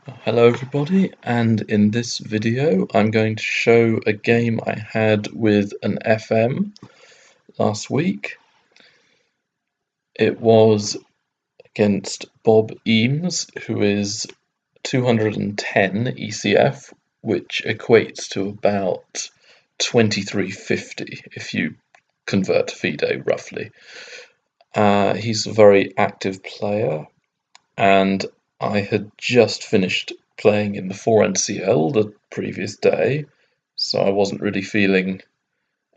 Hello everybody, and in this video I'm going to show a game I had with an FM last week. It was against Bob Eames, who is 210 ECF, which equates to about 2350 if you convert to FIDE roughly. He's a very active player, and I had just finished playing in the 4NCL the previous day, so I wasn't really feeling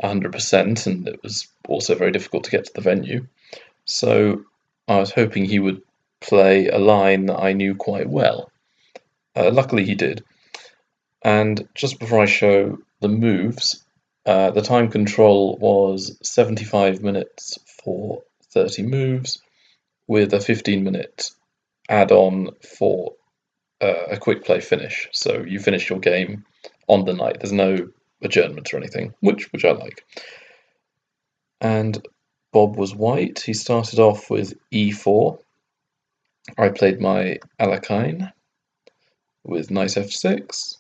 100%, and it was also very difficult to get to the venue. So I was hoping he would play a line that I knew quite well. Luckily he did. And just before I show the moves, the time control was 75 minutes for 30 moves, with a 15-minute add-on for a quick play finish. So you finish your game on the night. There's no adjournment or anything, which I like. And Bob was white. He started off with e4. I played my Alakine with knight f6,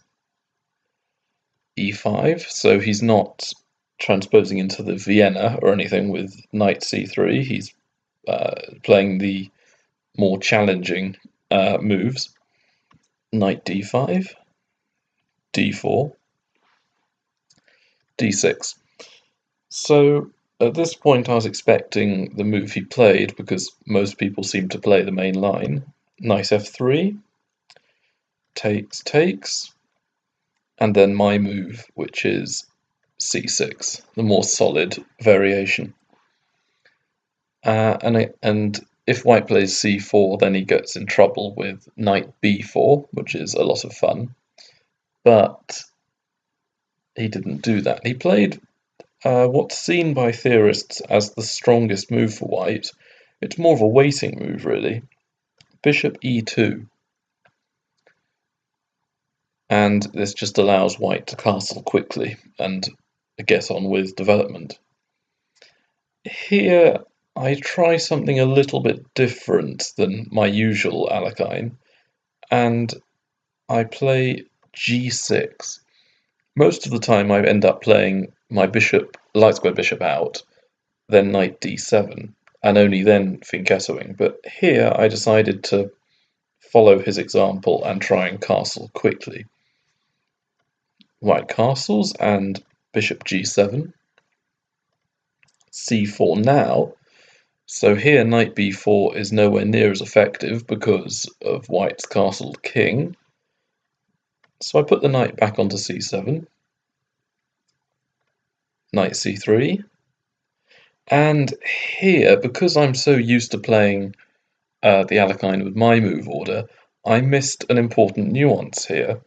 e5. So he's not transposing into the Vienna or anything with knight c3. He's playing the more challenging moves. Knight d5, d4, d6. So at this point I was expecting the move he played, because most people seem to play the main line. Knight f3, takes, and then my move, which is c6, the more solid variation. And if white plays c4, then he gets in trouble with knight b4, which is a lot of fun. But he didn't do that. He played what's seen by theorists as the strongest move for white. It's more of a waiting move, really. Bishop e2. And this just allows white to castle quickly and get on with development. Here I try something a little bit different than my usual Alakine, and I play g6. Most of the time I end up playing my bishop, light square bishop out, then knight d7, and only then fianchettoing. But here I decided to follow his example and try and castle quickly. White castles and bishop g7, c4 now. So here knight b4 is nowhere near as effective because of white's castled king. So I put the knight back onto c7, knight c3, and here, because I'm so used to playing the Alakine with my move order, I missed an important nuance here.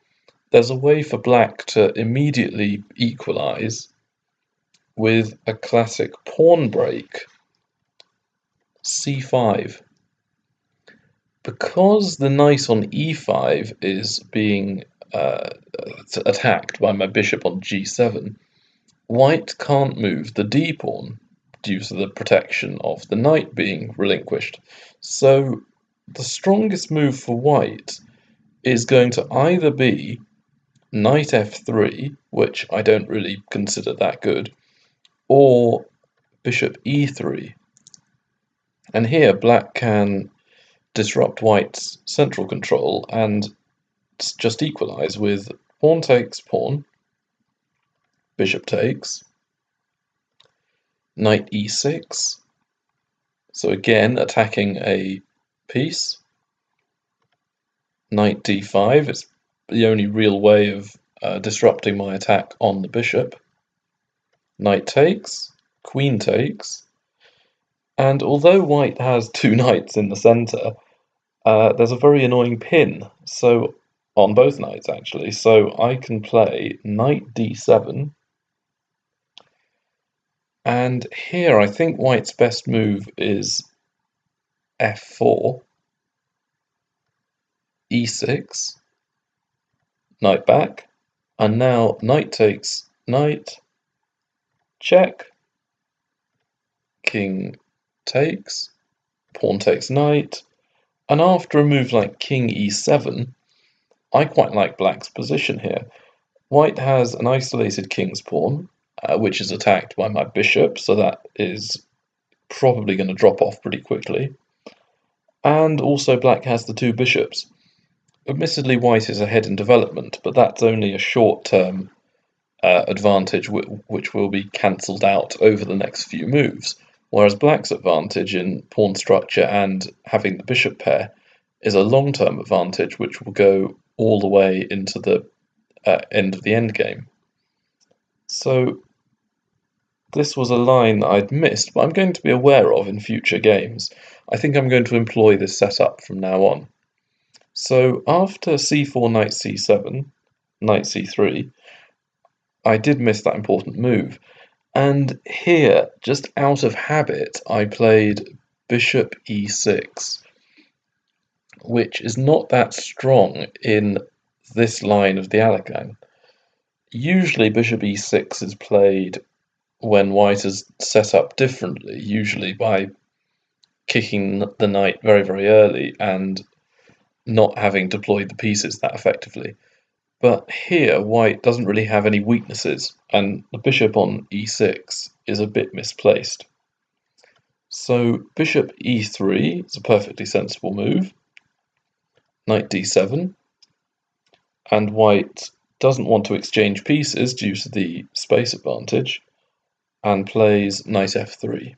There's a way for black to immediately equalize with a classic pawn break, c5. Because the knight on e5 is being attacked by my bishop on g7, white can't move the d-pawn due to the protection of the knight being relinquished. So the strongest move for white is going to either be knight f3, which I don't really consider that good, or bishop e3. And here black can disrupt white's central control and just equalize with pawn takes pawn, bishop takes, knight e6. So again, attacking a piece. Knight d5 is the only real way of disrupting my attack on the bishop. Knight takes, queen takes, and although white has two knights in the center, there's a very annoying pin, so on both knights actually, so I can play knight d7, and here I think white's best move is f4, e6, knight back, and now knight takes knight, check, king takes, pawn takes knight, and after a move like king e7, I quite like black's position here. White has an isolated king's pawn, which is attacked by my bishop, so that is probably going to drop off pretty quickly. And also black has the two bishops. Admittedly, white is ahead in development, but that's only a short-term advantage which will be cancelled out over the next few moves, whereas black's advantage in pawn structure and having the bishop pair is a long-term advantage which will go all the way into the end of the endgame. So this was a line that I'd missed, but I'm going to be aware of in future games. I think I'm going to employ this setup from now on. So after c4, knight c7, knight c3, I did miss that important move. And here, just out of habit, I played bishop e6, which is not that strong in this line of the Alekhine. Usually bishop e6 is played when white is set up differently, usually by kicking the knight very, very early and not having deployed the pieces that effectively. But here, white doesn't really have any weaknesses, and the bishop on e6 is a bit misplaced. So bishop e3 is a perfectly sensible move. Knight d7, and white doesn't want to exchange pieces due to the space advantage, and plays knight f3.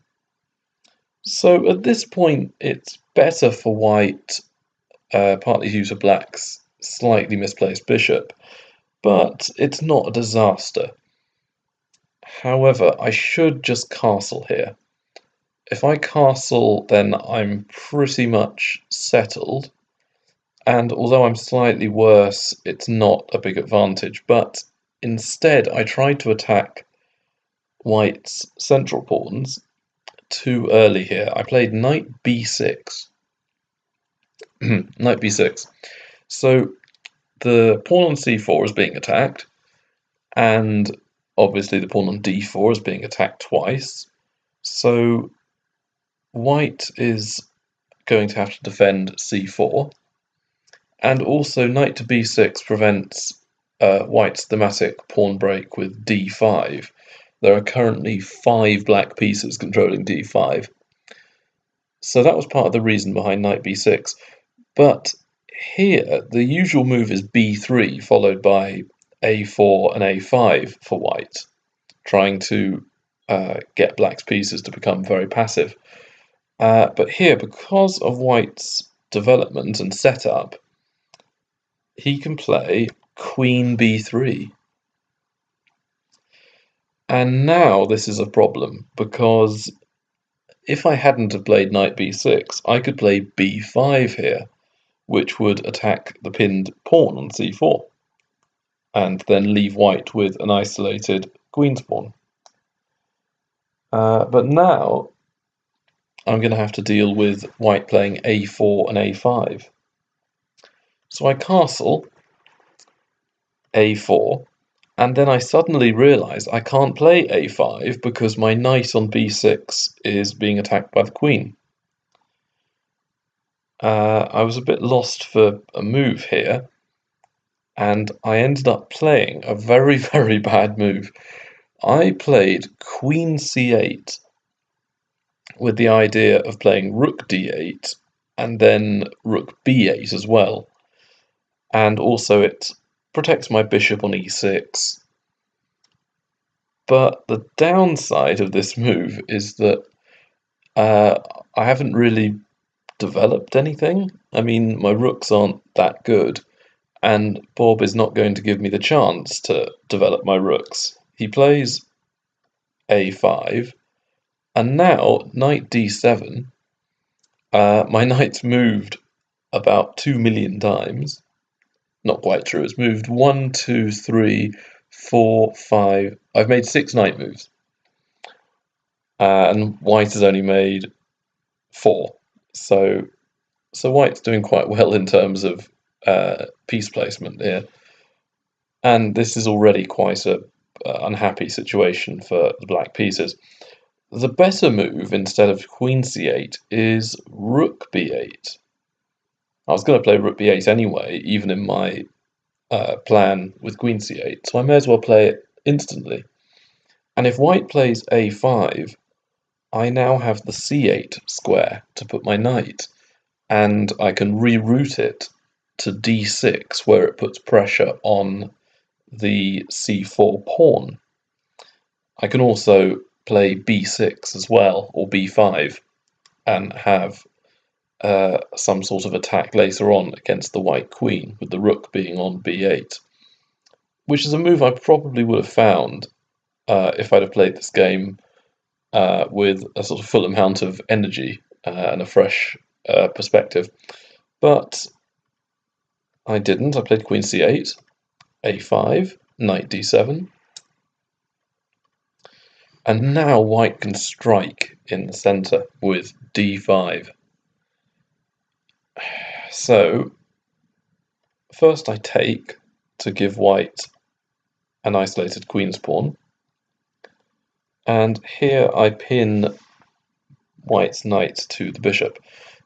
So at this point, it's better for white, partly due to black's slightly misplaced bishop, but it's not a disaster. However, I should just castle here. If I castle, then I'm pretty much settled, and although I'm slightly worse, it's not a big advantage, but instead I tried to attack white's central pawns too early here. I played knight b6. Knight b6. So the pawn on c4 is being attacked, and obviously the pawn on d4 is being attacked twice. So white is going to have to defend c4, and also knight to b6 prevents white's thematic pawn break with d5. There are currently 5 black pieces controlling d5. So that was part of the reason behind knight b6. But here, the usual move is b3, followed by a4 and a5 for white, trying to get black's pieces to become very passive. But here, because of white's development and setup, he can play queen b3. And now this is a problem, because if I hadn't have played knight b6, I could play b5 here, which would attack the pinned pawn on c4, and then leave white with an isolated queen's pawn. But now I'm going to have to deal with white playing a4 and a5. So I castle a4, and then I suddenly realise I can't play a5 because my knight on b6 is being attacked by the queen. I was a bit lost for a move here, and I ended up playing a very, very bad move. I played queen c8 with the idea of playing rook d8 and then rook b8 as well. And also it protects my bishop on e6. But the downside of this move is that I haven't really developed anything. I mean, my rooks aren't that good, and Bob is not going to give me the chance to develop my rooks. He plays a5, and now knight d7. My knight's moved about 2 million times. Not quite true. It's moved 1, 2, 3, 4, 5. I've made 6 knight moves, and white has only made 4. So white's doing quite well in terms of piece placement here, and this is already quite a unhappy situation for the black pieces. The better move instead of queen c8 is rook b8. I was going to play rook b8 anyway, even in my plan with queen c8, so I may as well play it instantly. And if white plays a5, I now have the c8 square to put my knight, and I can reroute it to d6, where it puts pressure on the c4 pawn. I can also play b6 as well, or b5, and have some sort of attack later on against the white queen, with the rook being on b8, which is a move I probably would have found if I'd have played this game with a sort of full amount of energy and a fresh perspective. But I didn't. I played queen c8, a5, knight d7, and now white can strike in the centre with d5. So first I take to give white an isolated queen's pawn, and here I pin white's knight to the bishop.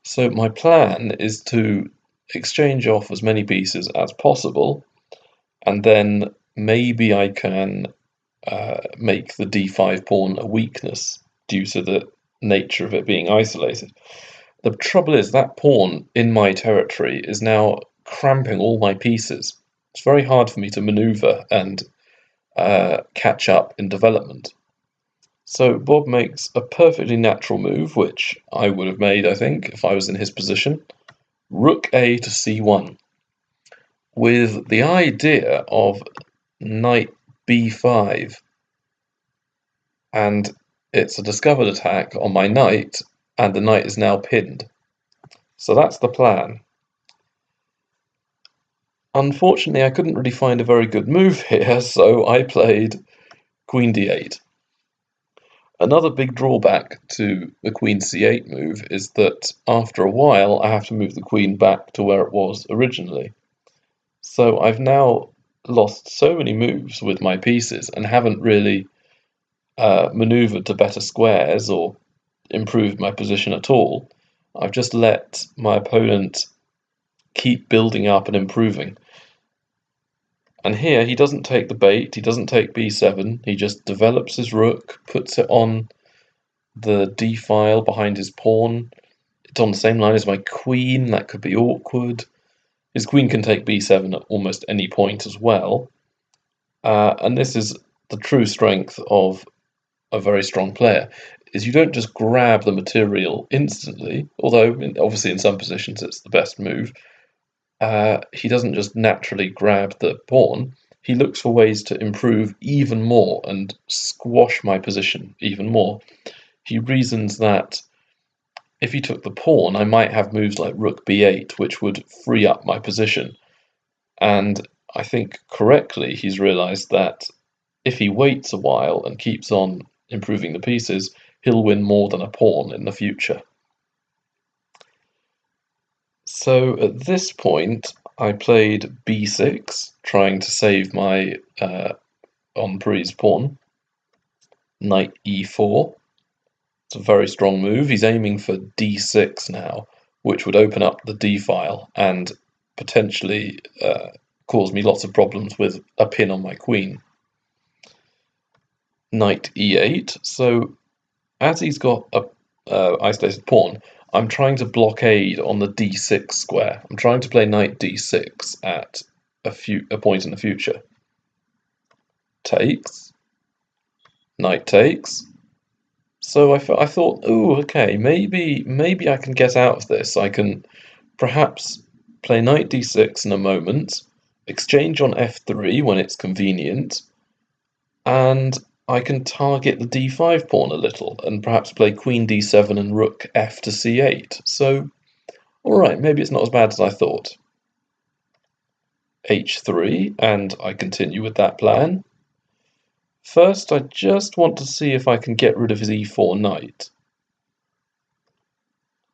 So my plan is to exchange off as many pieces as possible, and then maybe I can make the d5 pawn a weakness due to the nature of it being isolated. The trouble is that pawn in my territory is now cramping all my pieces. It's very hard for me to maneuver and catch up in development. So Bob makes a perfectly natural move, which I would have made, I think, if I was in his position. Rook A to c1, with the idea of knight b5, and it's a discovered attack on my knight, and the knight is now pinned. So that's the plan. Unfortunately, I couldn't really find a very good move here, so I played queen d8. Another big drawback to the queen c8 move is that after a while I have to move the queen back to where it was originally. So I've now lost so many moves with my pieces and haven't really maneuvered to better squares or improved my position at all. I've just let my opponent keep building up and improving. And here he doesn't take the bait, he doesn't take b7, he just develops his rook, puts it on the d file behind his pawn. It's on the same line as my queen, that could be awkward. His queen can take b7 at almost any point as well. And this is the true strength of a very strong player, is you don't just grab the material instantly, although obviously in some positions it's the best move. He doesn't just naturally grab the pawn, he looks for ways to improve even more and squash my position even more. He reasons that if he took the pawn, I might have moves like rook b8, which would free up my position. And I think correctly he's realised that if he waits a while and keeps on improving the pieces, he'll win more than a pawn in the future. So at this point, I played b6, trying to save my on-prise pawn. Knight e4. It's a very strong move. He's aiming for d6 now, which would open up the d file and potentially cause me lots of problems with a pin on my queen. Knight e8. So as he's got a isolated pawn, I'm trying to blockade on the d6 square. I'm trying to play knight d6 at a point in the future. Takes. Knight takes. So I thought, oh, okay, maybe I can get out of this. I can perhaps play knight d6 in a moment, exchange on f3 when it's convenient, and I can target the d5 pawn a little, and perhaps play queen d7 and rook f to c8. So, alright, maybe it's not as bad as I thought. h3, and I continue with that plan. First, I just want to see if I can get rid of his e4 knight.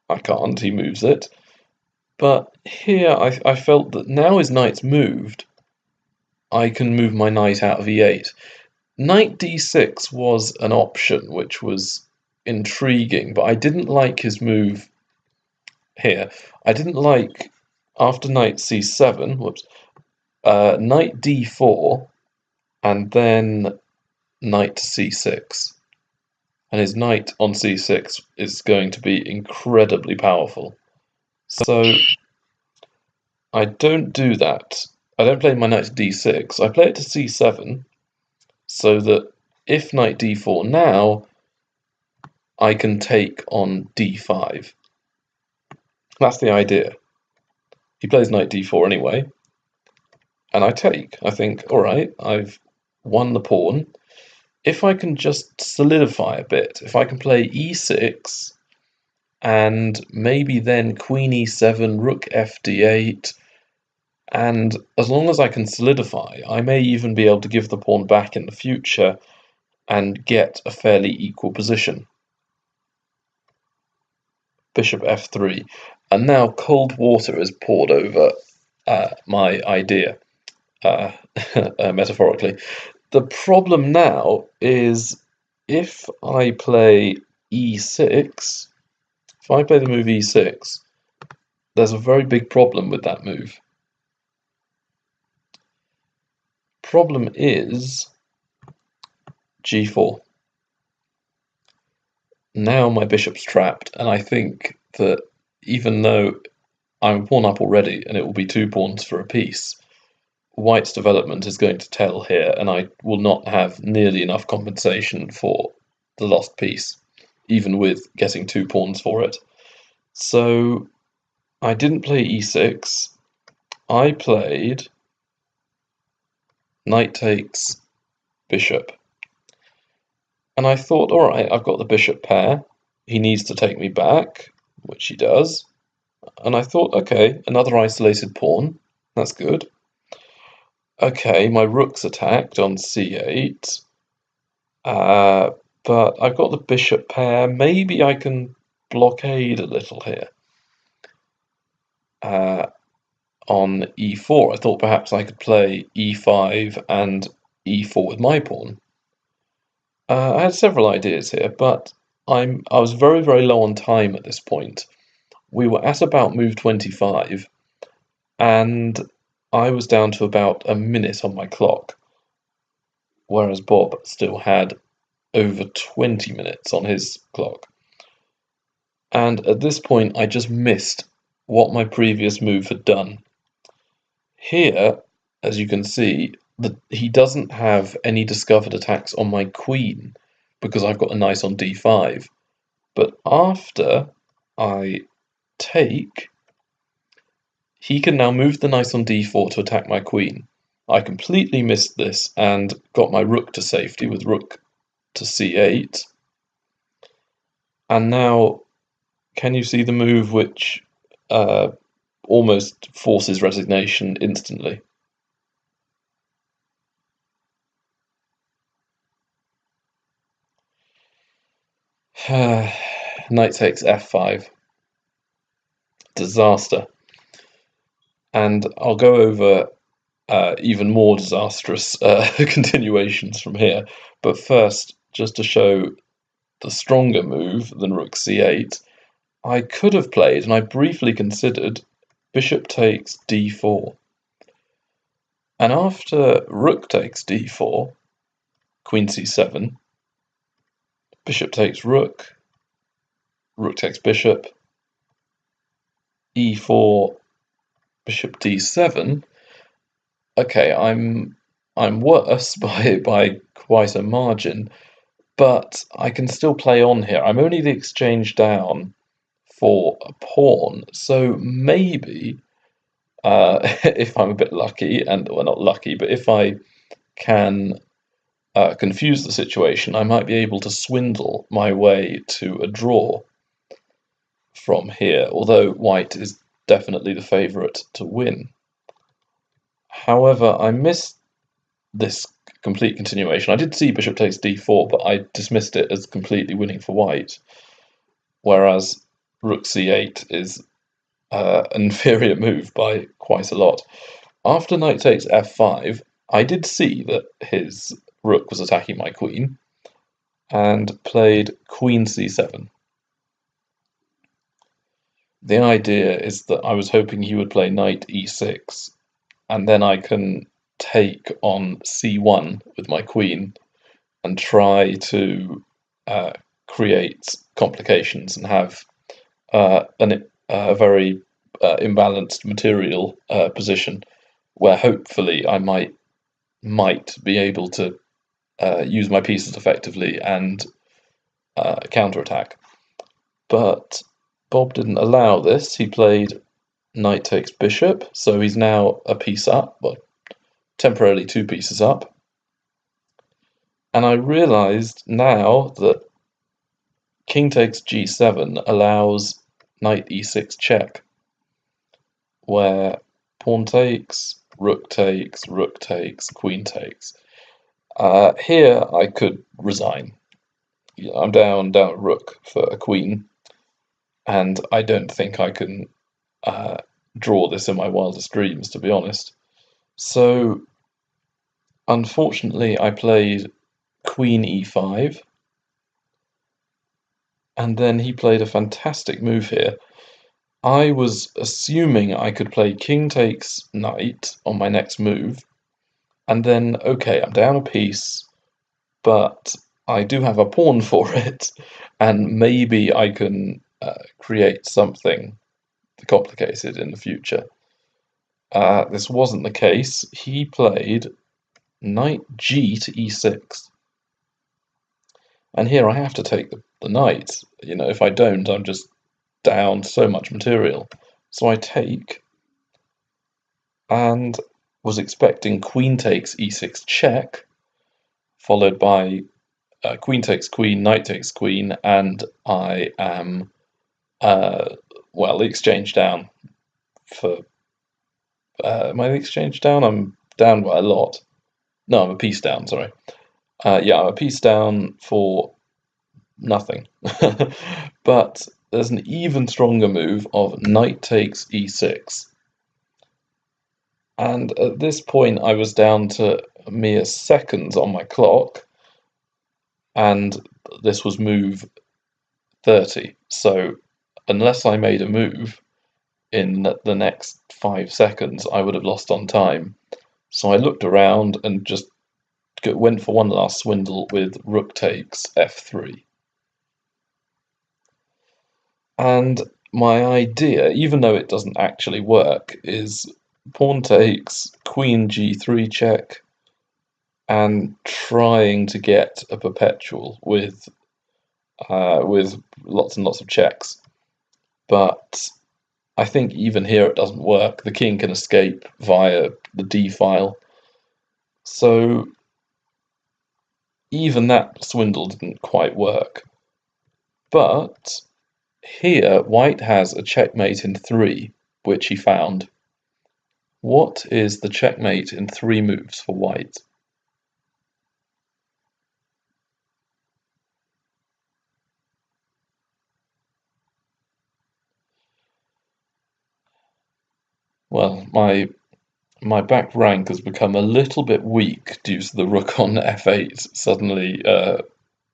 I can't, he moves it. But here I felt that now his knight's moved, I can move my knight out of e8. Knight d6 was an option which was intriguing, but I didn't like his move here. I didn't like, after knight c7, knight d4, and then knight to c6. And his knight on c6 is going to be incredibly powerful. So I don't do that. I don't play my knight to d6. I play it to c7, so that if knight d4 now, I can take on d5. That's the idea. He plays knight d4 anyway, and I take. I think, all right, I've won the pawn. If I can just solidify a bit, if I can play e6, and maybe then queen e7, rook fd8, and as long as I can solidify, I may even be able to give the pawn back in the future and get a fairly equal position. Bishop f3, and now cold water is poured over my idea, metaphorically. The problem now is if I play e6, if I play the move e6, there's a very big problem with that move. Problem is g4. Now my bishop's trapped, and I think that even though I'm a pawn up already, and it will be 2 pawns for a piece, White's development is going to tell here, and I will not have nearly enough compensation for the lost piece, even with getting 2 pawns for it. So I didn't play e6. I played knight takes bishop. And I thought, all right, I've got the bishop pair. He needs to take me back, which he does. And I thought, okay, another isolated pawn. That's good. Okay, my rook's attacked on c8. But I've got the bishop pair. Maybe I can blockade a little here. On e4, I thought perhaps I could play e5 and e4 with my pawn. I had several ideas here, but I was very, very low on time at this point. We were at about move 25, and I was down to about a minute on my clock, whereas Bob still had over 20 minutes on his clock. And at this point, I just missed what my previous move had done. Here, as you can see, he doesn't have any discovered attacks on my queen because I've got a knight on d5. But after I take, he can now move the knight on d4 to attack my queen. I completely missed this and got my rook to safety with rook to c8. And now, can you see the move which almost forces resignation instantly? Knight takes f5. Disaster. And I'll go over even more disastrous continuations from here. But first, just to show the stronger move than rook c8, I could have played, and I briefly considered, bishop takes d4. And after rook takes d4, queen c7, bishop takes rook, rook takes bishop, e4, bishop d7. Okay, I'm worse by quite a margin, but I can still play on here. I'm only the exchange down for a pawn, so maybe if I'm a bit lucky, and well, not lucky, but if I can confuse the situation, I might be able to swindle my way to a draw from here, although white is definitely the favourite to win. However, I missed this complete continuation. I did see bishop takes d4, but I dismissed it as completely winning for white, whereas rook c8 is an inferior move by quite a lot. After knight takes f5, I did see that his rook was attacking my queen, and played queen c7. The idea is that I was hoping he would play knight e6 and then I can take on c1 with my queen and try to uh, create complications and have a very imbalanced material position where hopefully I might be able to use my pieces effectively and counterattack. But Bob didn't allow this. He played knight takes bishop, so he's now a piece up, well, temporarily two pieces up. And I realised now that king takes g7 allows knight e6 check, where pawn takes, rook takes, rook takes, queen takes. Here I could resign. I'm down a rook for a queen, and I don't think I can draw this in my wildest dreams, to be honest. So, unfortunately, I played queen e5, and then he played a fantastic move here. I was assuming I could play king takes knight on my next move, and then, okay, I'm down a piece, but I do have a pawn for it, and maybe I can create something complicated in the future. This wasn't the case. He played knight g to e6. And here I have to take the knight. If I don't, I'm just down so much material. So I take, and was expecting queen takes e6 check, followed by queen takes queen, knight takes queen, and I am, well, the exchange down for, am I the exchange down? I'm down by a lot. No, I'm a piece down, sorry. Yeah, I'm a piece down for nothing. But there's an even stronger move of knight takes e6. And at this point, I was down to mere seconds on my clock, and this was move 30. So, unless I made a move in the next 5 seconds, I would have lost on time. So, I looked around and just went for one last swindle with rook takes f3. And my idea, even though it doesn't actually work, is pawn takes, queen g3 check, and trying to get a perpetual with lots and lots of checks. But I think even here it doesn't work. The king can escape via the d file. So even that swindle didn't quite work. But here white has a checkmate in 3, which he found. What is the checkmate in 3 moves for white? Well, my back rank has become a little bit weak due to the rook on f8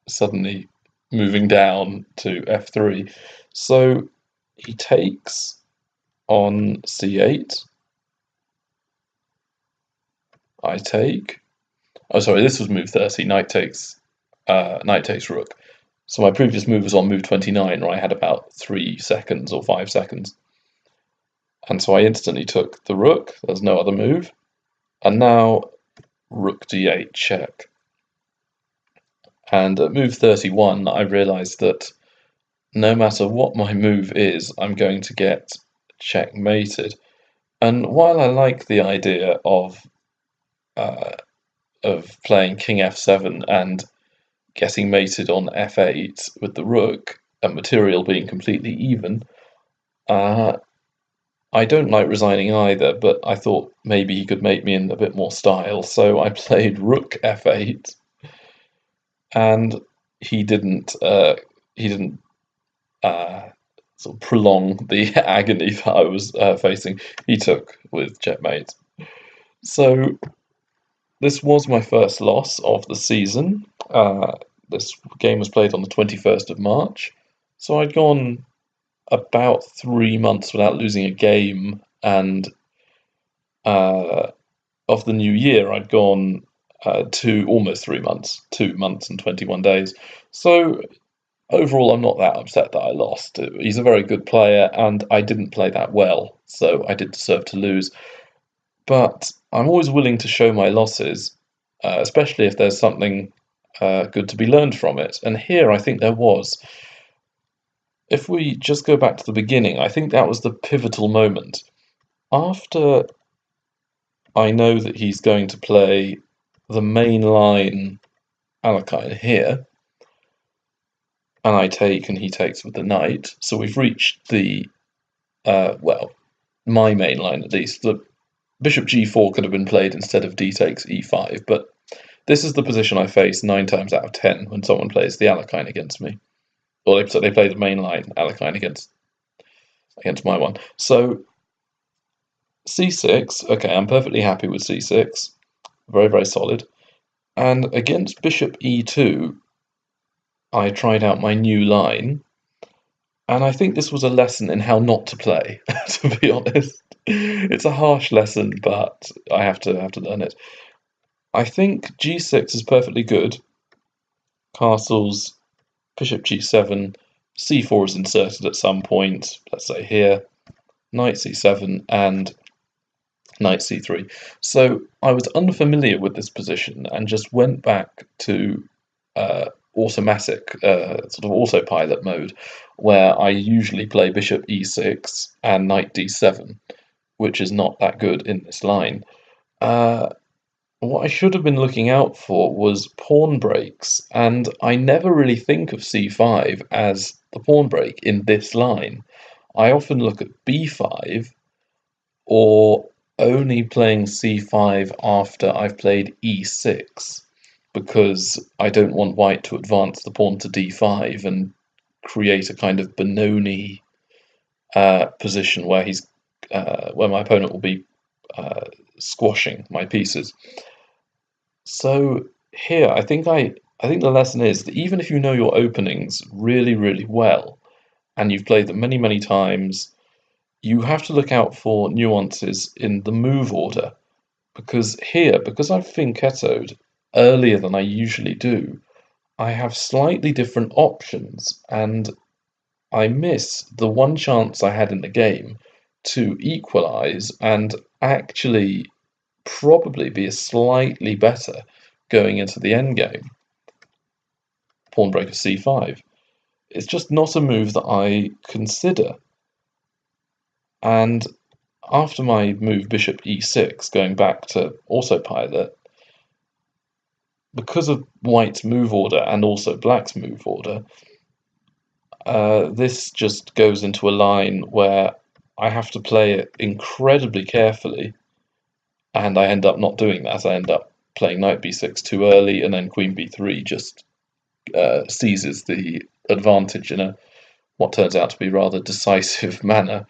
suddenly moving down to f3. So he takes on c8. I take. Oh, sorry, this was move 30. Knight takes rook. So my previous move was on move 29, where I had about 3 seconds or 5 seconds. And so I instantly took the rook. There's no other move. And now rook d8 check. And at move 31, I realised that no matter what my move is, I'm going to get checkmated. And while I like the idea uh, of playing king f7 and getting mated on f8 with the rook, and material being completely even, I don't like resigning either, but I thought maybe he could mate me in a bit more style, so I played rook f8, and he didn't sort of prolong the agony that I was facing. He took with checkmate. So this was my first loss of the season. This game was played on the 21st of March, so I'd gone about 3 months without losing a game, and of the new year, I'd gone almost 3 months, 2 months and 21 days. So overall, I'm not that upset that I lost. He's a very good player, and I didn't play that well, so I did deserve to lose. But I'm always willing to show my losses, especially if there's something good to be learned from it. And here, I think there was. If we just go back to the beginning, I think that was the pivotal moment. After I know that he's going to play the main line Alakine here, and I take and he takes with the knight, so we've reached the, well, my main line at least. The bishop g4 could have been played instead of d takes e5, but this is the position I face 9 times out of 10 when someone plays the Alakine against me. Or they play the main line Alakine against my one. So c6, okay, I'm perfectly happy with c6. Very, very solid. And against bishop e2, I tried out my new line, and I think this was a lesson in how not to play, to be honest. It's a harsh lesson, but I have to learn it. I think g6 is perfectly good. Castles, bishop g7, c4 is inserted at some point, let's say here, knight c7, and knight c3. So I was unfamiliar with this position and just went back to automatic, sort of autopilot mode, where I usually play bishop e6 and knight d7, which is not that good in this line. What I should have been looking out for was pawn breaks, and I never really think of c5 as the pawn break in this line. I often look at b5 or only playing c5 after I've played e6, because I don't want white to advance the pawn to d5 and create a kind of Benoni position where where my opponent will be squashing my pieces. So here, I think the lesson is that even if you know your openings really, really well, and you've played them many, many times, you have to look out for nuances in the move order. Because here, because I've fianchettoed earlier than I usually do, I have slightly different options, and I miss the one chance I had in the game to equalize and actually probably be slightly better going into the endgame. Pawnbreaker c5. It's just not a move that I consider. And after my move bishop e6, going back to autopilot, because of white's move order and also black's move order, this just goes into a line where I have to play it incredibly carefully, and I end up not doing that. I end up playing knight b6 too early, and then queen b3 just seizes the advantage in what turns out to be rather decisive manner.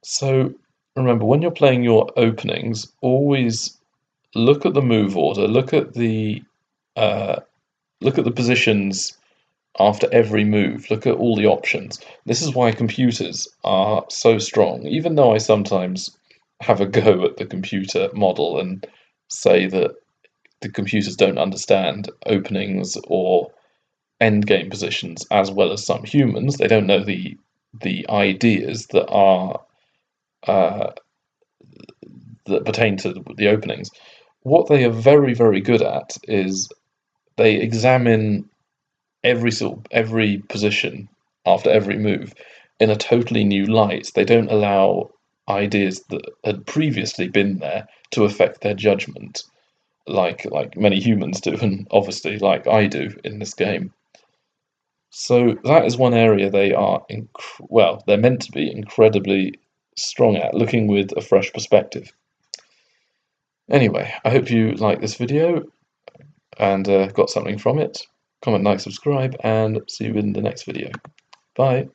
So remember, when you're playing your openings, always look at the move order, uh, look at the positions after every move, look at all the options. This is why computers are so strong, even though I sometimes have a go at the computer model and say that the computers don't understand openings or endgame positions as well as some humans. They don't know the ideas uh, that pertain to the openings. What they are very, very good at is they examine every position after every move in a totally new light. They don't allow ideas that had previously been there to affect their judgment, like many humans do, and obviously like I do in this game. So that is one area they are well, they're meant to be incredibly strong at, looking with a fresh perspective. Anyway, I hope you like this video and got something from it. Comment, like, subscribe, and see you in the next video. Bye.